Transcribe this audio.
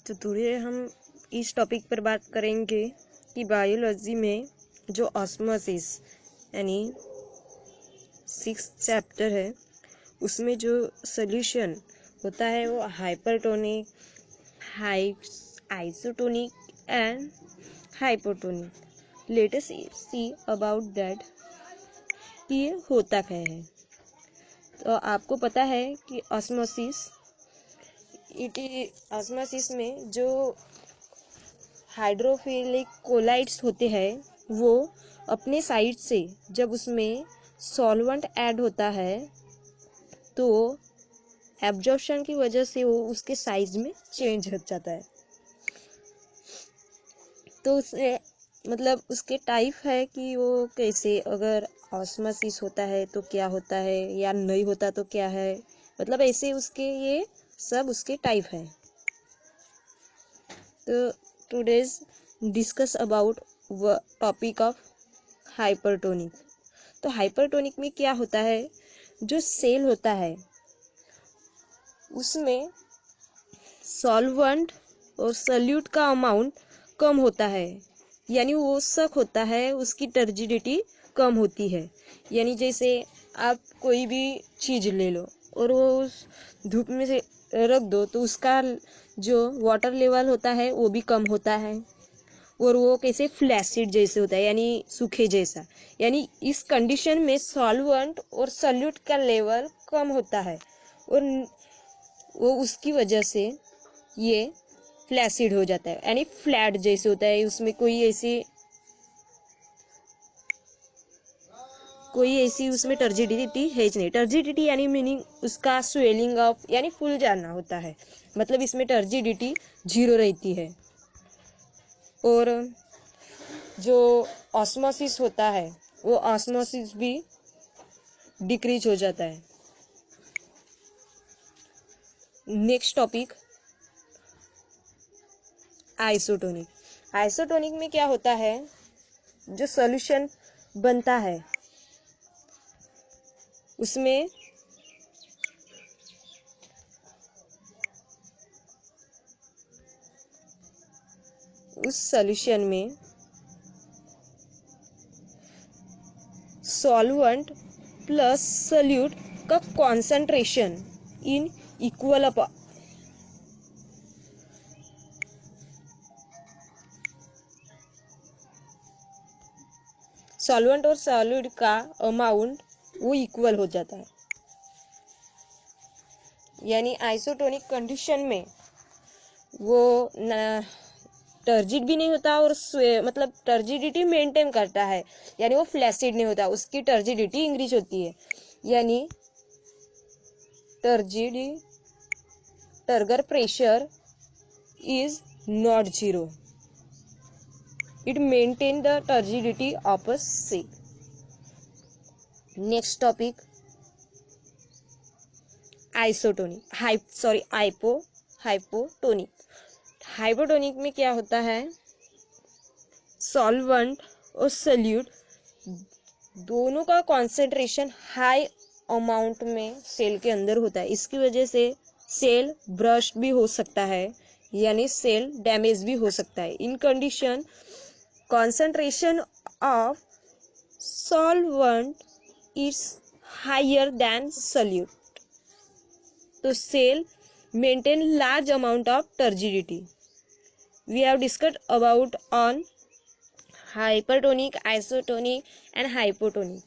तो टुडे हम इस टॉपिक पर बात करेंगे कि बायोलॉजी में जो ऑस्मोसिस यानी 6th चैप्टर है उसमें जो सॉल्यूशन होता है वो hypertonic, isotonic and hypotonic. Let us see about that ये होता क्या है। तो आपको पता है कि ऑस्मोसिस में जो हाइड्रोफिलिक कोलाइड्स होते हैं वो अपने साइड से जब उसमें सॉल्वेंट ऐड होता है तो एब्जॉर्प्शन की वजह से वो उसके साइज में चेंज हो जाता है। तो उससे मतलब उसके टाइप है कि वो कैसे, अगर ऑस्मोसिस होता है तो क्या होता है या नहीं होता तो क्या है, मतलब ऐसे उसके ये सब उसके टाइप है। तो today's discuss about topic of hypertonic. तो हाइपरटोनिक में क्या होता है, जो सेल होता है उसमें सॉल्वेंट और सॉल्यूट का अमाउंट कम होता है, यानी वो सक होता है, उसकी टर्जिडिटी कम होती है। यानी जैसे आप कोई भी चीज़ ले लो और वो उस धूप में से रख दो तो उसका जो वाटर लेवल होता है वो भी कम होता है और वो कैसे फ्लैसिड जैसे होता है यानी सूखे जैसा। यानी इस कंडीशन में सॉल्वेंट और सॉल्यूट का लेवल कम होता है और वो उसकी वजह से ये फ्लैसिड हो जाता है, यानी फ्लैट जैसे होता है। उसमें कोई ऐसी उसमें टर्जिडिटी है ही नहीं। टर्जिडिटी यानी मीनिंग उसका स्वेलिंग ऑफ यानी फूल जाना होता है, मतलब इसमें टर्जिडिटी 0 रहती है। और जो ऑस्मोसिस होता है वो ऑस्मोसिस भी डिक्रीज हो जाता है। Next topic isotonic. आइसोटोनिक में क्या होता है, जो सॉल्यूशन बनता है उसमें उस सॉल्यूशन में सॉल्वेंट प्लस सॉल्यूट का कॉन्सेंट्रेशन इन इक्वल सॉल्वेंट और सॉल्यूट का अमाउंट वो इक्वल हो जाता है। यानी आइसोटोनिक कंडीशन में वो टर्जिड भी नहीं होता और मतलब टर्जिडिटी मेंटेन करता है, यानी वो फ्लैसिड नहीं होता, उसकी टर्जिडिटी इंक्रीज होती है। यानी turgor pressure is not 0, it maintain the turgidity of a cell. Next topic hypotonic. Hypotonic में क्या होता है, सॉल्वेंट और सॉल्यूट दोनों का कॉन्सेंट्रेशन हाई अमाउंट में सेल के अंदर होता है। इसकी वजह से सेल ब्रस्ट भी हो सकता है, यानी सेल डैमेज भी हो सकता है। In condition concentration of solvent is higher than solute, तो cell maintain large amount of turgidity. We have discussed about on hypertonic, isotonic and hypotonic.